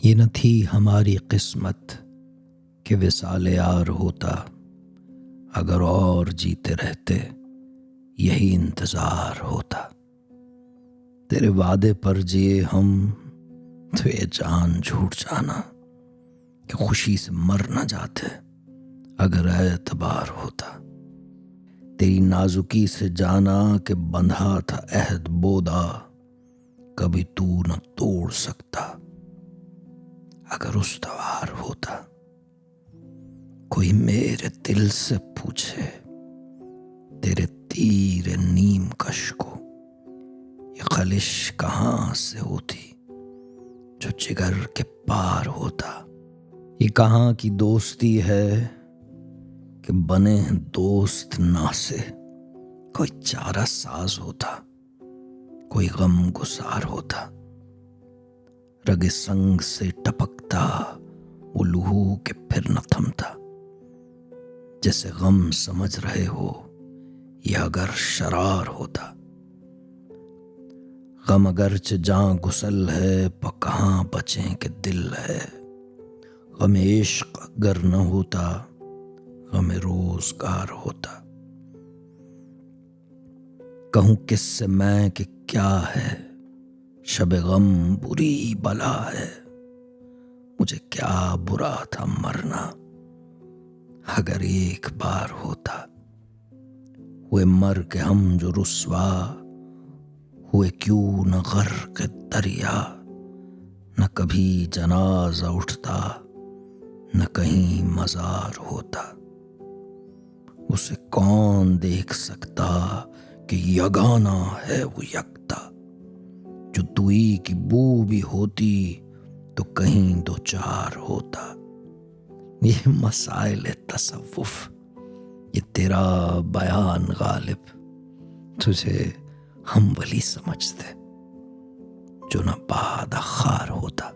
یہ نہ تھی ہماری قسمت کہ وصال یار ہوتا، اگر اور جیتے رہتے یہی انتظار ہوتا۔ تیرے وعدے پر جیے ہم تو یہ جان جھوٹ جانا کہ خوشی سے مر نہ جاتے اگر اعتبار ہوتا۔ تیری نازکی سے جانا کہ بندھا تھا عہد بودا، کبھی تو نہ توڑ سکتا اگر استوار ہوتا۔ کوئی میرے دل سے پوچھے تیرے تیر نیم کش کو یہ خلش کہاں سے ہوتی جو جگر کے پار ہوتا۔ یہ کہاں کی دوستی ہے کہ بنے ہیں دوست نا سے، کوئی چارہ ساز ہوتا، کوئی غم گسار ہوتا۔ رگ سنگ سے ٹپکتا وہ لہو کہ پھر نہ تھمتا، جیسے غم سمجھ رہے ہو یہ اگر شرار ہوتا۔ غم اگرچہ جاں گسل ہے پا کہاں بچیں کہ دل ہے، غم عشق گر نہ ہوتا غم روزگار ہوتا۔ کہوں کس سے میں کہ کیا ہے شب غم بری بلا ہے، مجھے کیا برا تھا مرنا اگر ایک بار ہوتا۔ ہوئے مر کے ہم جو رسوا ہوئے کیوں نہ غرق دریا، نہ کبھی جنازہ اٹھتا نہ کہیں مزار ہوتا۔ اسے کون دیکھ سکتا کہ یگانہ ہے وہ یکتا، جو دوئی کی بو بھی ہوتی تو کہیں دو چار ہوتا۔ یہ مسائل تصوف، یہ تیرا بیان غالب، تجھے ہم ولی سمجھتے جو نہ باد خار ہوتا۔